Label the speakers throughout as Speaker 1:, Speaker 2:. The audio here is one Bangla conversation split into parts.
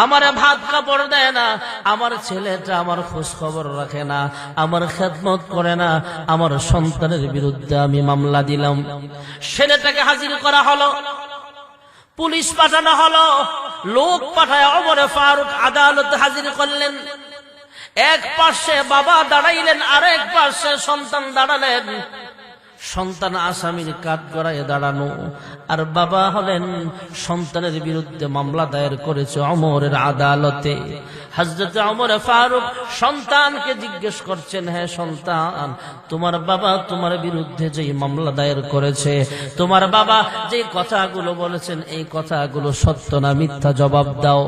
Speaker 1: আমারে ভাত কাপড় দেয় না, আমার ছেলেটা আমার খোঁজ খবর রাখে না, আমার খেদমত করে না, আমার সন্তানের বিরুদ্ধে আমি মামলা দিলাম। ছেলেটাকে হাজির করা হলো, পুলিশ পাঠানো হলো, লোক পাঠায় ওমরে ফারুক আদালতে হাজির করলেন। এক পাশে বাবা দাঁড়াইলেন, আরেক পাশে সন্তান দাঁড়ালেন। সন্তান আসামির কাঠগড়ায় দাঁড়ানো, আর বাবা হলেন সন্তানের বিরুদ্ধে মামলা দায়ের করেছে ওমরের আদালতে। হযরত ওমর ফারুক সন্তানকে জিজ্ঞেস করছেন, হে সন্তান, তোমার বাবা তোমার বিরুদ্ধে যেই মামলা দায়ের করেছে, তোমার বাবা যে কথাগুলো বলেছেন, এই কথাগুলো সত্য না মিথ্যা, জবাব দাও।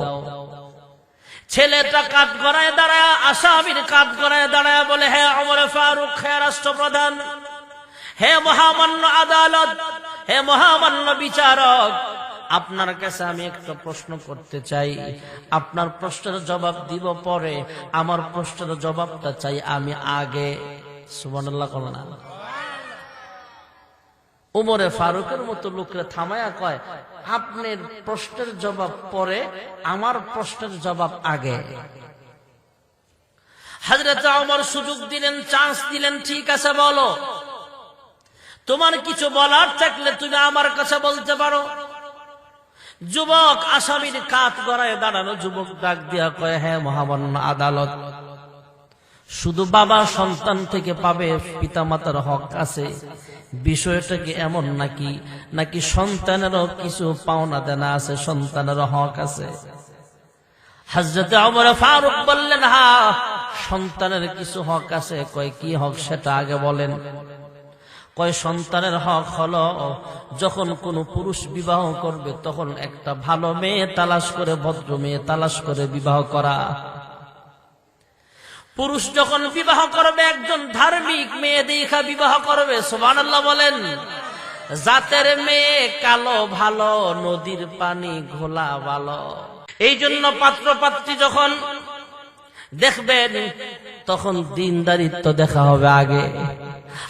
Speaker 1: ছেলেটা কাঠগড়ায় দাঁড়ায়, আসামির কাঠগড়ায় দাঁড়ায় বলে, হে ওমর ফারুক, হে রাষ্ট্রপ্রধান, হে মহামান্য আদালত, হে মহামান্য বিচারক, আপনার কাছে আমি একটা প্রশ্ন করতে চাই। আপনার প্রশ্নের জবাব দিব পরে, আমার প্রশ্নের জবাবটা চাই আমি আগে। সুবহানাল্লাহ বলেন না। ওমরে ফারুকের মতো লোকরা থামায়া কয়, আপনার প্রশ্নের জবাব পরে, আমার প্রশ্নের জবাব আগে। হযরত ওমর সুযোগ দিলেন, চান্স দিলেন, ঠিক আছে বলো, তোমার কিছু বলার থাকলে তুমি আমার কাছে বলতে পারো। যুবক আসামির কাঠগড়ায় দাঁড়ানো যুবক ডাক দিয়া কয়, হ্যাঁ মহামান্য আদালত, শুধু বাবা সন্তান থেকে পাবে, পিতামাতার হক আছে, বিষয়টা কি এমন নাকি? নাকি সন্তানেরও কিছু পাওনা দেনা আছে, সন্তানেরও হক আছে? হযরত ওমর ফারুক বললেন, হ্যাঁ সন্তানের কিছু হক আছে। কয় কি হক সেটা আগে বলেন। কয় সন্তানের হক হলো, যখন কোন পুরুষ বিবাহ করবে তখন একটা ভালো মেয়ে তালাশ করে, ভদ্র মেয়ে তালাশ করে বিবাহ করা। পুরুষ যখন বিবাহ করবে একজন ধার্মিক মেয়ে দেখা বিবাহ করবে। সুবহানাল্লাহ বলেন। জাতের মেয়ে কালো ভালো, নদীর পানি ঘোলা ভালো। এই জন্য পাত্র পাত্রী যখন দেখবেন তখন দিনদারিত্ব দেখা হবে আগে।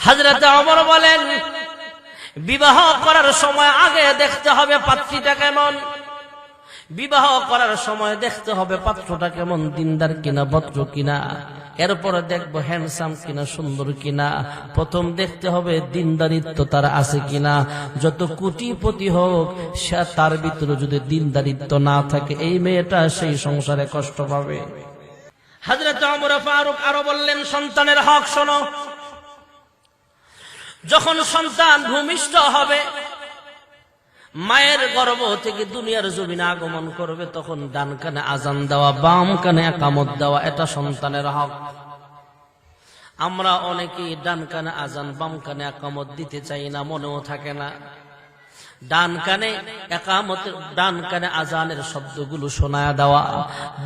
Speaker 1: হযরত ওমর বলেন, বিবাহ করার সময় আগে দেখতে হবে পাত্রীটা কেমন, বিবাহ করার সময় দেখতে হবে পাত্রটা কেমন, দিনদার কিনা, ভদ্র কিনা, এরপরে দেখবো হ্যান্ডসাম কিনা, সুন্দর কিনা। প্রথম দেখতে হবে দিনদারিত্ব তার আছে কিনা। যত কোটিপতি হোক, সে তার ভিতরে যদি দিনদারিত্ব না থাকে, এই মেয়েটা সেই সংসারে কষ্ট পাবে। হযরত ওমর ফারুক আরো বললেন, সন্তানের হক শোনো। যখন সন্তান ভূমিষ্ঠ হবে, মায়ের গর্ভ থেকে দুনিয়ার জমিনে আগমন করবে, তখন ডান কানে আজান দেওয়া, বাম কানে ইকামত দেওয়া, এটা সন্তানের হক। আমরা অনেকেই ডান কানে আজান, বাম কানে ইকামত দিতে চাই না, মনেও থাকে না। ডান কানে ইকামতের, ডান কানে আজানের শব্দগুলো শোনায়া দেওয়া,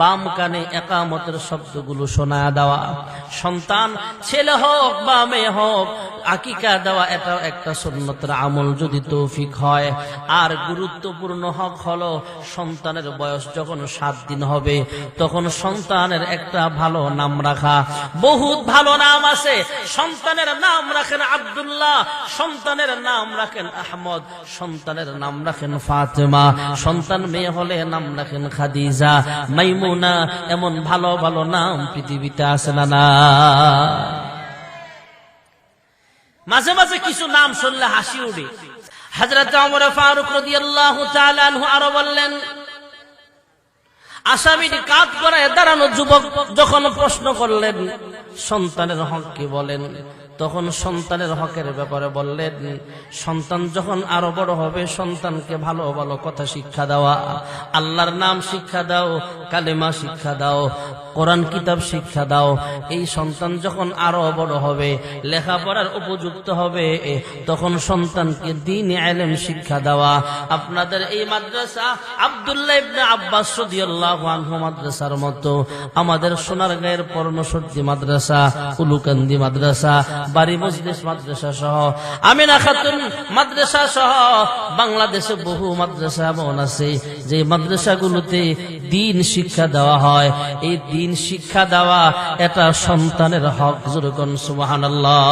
Speaker 1: বাম কানে ইকামতের শব্দগুলো শোনায়া দেওয়া। সন্তান ছেলে হোক বা মেয়ে হোক, আকিকা দেওয়া এটা একটা সুন্নতের আমল যদি তৌফিক হয়। আর গুরুত্বপূর্ণ হক হলো, সন্তানের বয়স যখন 7 দিন হবে তখন সন্তানের একটা ভালো নাম রাখা। বহুত ভালো নাম আছে। সন্তানের নাম রাখেন আব্দুল্লাহ, সন্তানের নাম রাখেন আহমদ, সন্তানের নাম রাখেন ফাতেমা, সন্তান মেয়ে হলে নাম রাখেন খাদিজা, মাইমুনা। এমন ভালো ভালো নাম পৃথিবীতে আছে না? না, মাঝে মাঝে কিছু নাম শুনলে হাসি উঠে। হযরত ওমর ফারুক রাদিয়াল্লাহু তাআলা আনহু আরো বললেন, আসামির কাঠগড়ায় দাঁড়ানো যুবক যখন প্রশ্ন করলেন, সন্তানের হক কি বলেন, তখন সন্তানের হকের ব্যাপারে বললেন, সন্তান যখন আরো বড় হবে, সন্তানকে ভালো ভালো কথা শিক্ষা দেওয়া, আল্লাহর নাম শিক্ষা দাও, কালেমা শিক্ষা দাও, কোরআন কিতাব শিক্ষা দাও। এই সন্তান যখন আরো বড় হবে, লেখাপড়ার উপযুক্ত হবে, তখন সন্তানকে দ্বীন ইলম শিক্ষা দেওয়া। আপনাদের এই মাদ্রাসা আব্দুল্লাহ ইবনে আব্বাস রাদিয়াল্লাহু আনহু মাদ্রাসার মতো, আমাদের সোনারগাঁয়ের পর্ণসর্দি মাদ্রাসা, উলুকান্দি মাদ্রাসা, বাড়ি মজলিস মাদ্রাসা সহ, আমিনা খাতুন মাদ্রাসা সহ বাংলাদেশে বহু মাদ্রাসা এমন আছে যে মাদ্রাসাগুলোতে দ্বীন শিক্ষা দেওয়া হয়। এই দ্বীন শিক্ষা দেওয়া এটা সন্তানের হক। যেরকম সুবহানাল্লাহ।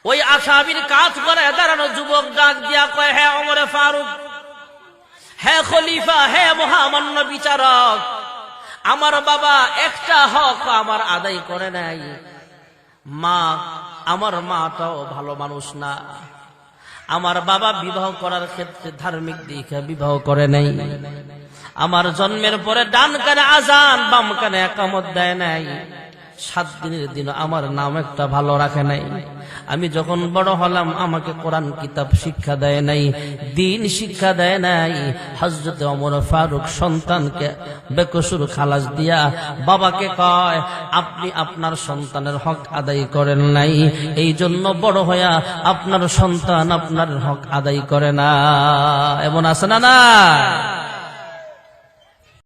Speaker 1: ওই আসামির কাঠগড়ায় দাঁড়ানো যুবক ডাক দিয়া কয়, হ্যাঁ ওমর ফারুক, হে খলিফা, হে মহামান্য বিচারক, আমার বাবা একটা হক আমার আদায় করে নাই। মা, আমার মাটাও ভালো মানুষ না। আমার বাবা বিবাহ করার ক্ষেত্রে ধার্মিক দিকে বিবাহ করে নাই। আমার জন্মের পরে ডান কানে আজান, বাম কানে একামত দেয় নাই। 7 দিনের দিন আমার নাম একটা ভালো রাখে নাই। আমি যখন বড় হলাম আমাকে কোরআন কিতাব শিক্ষা দেয় নাই, দিন শিক্ষা দেয় নাই। হযরত ওমর ফারুক সন্তানকে বেকসুর খালাস দিয়া বাবাকে কয়, আপনি আপনার সন্তানের হক আদায় করেন নাই, এই জন্য বড় হইয়া আপনার সন্তান আপনার হক আদায় করে না। এমন আছে না? না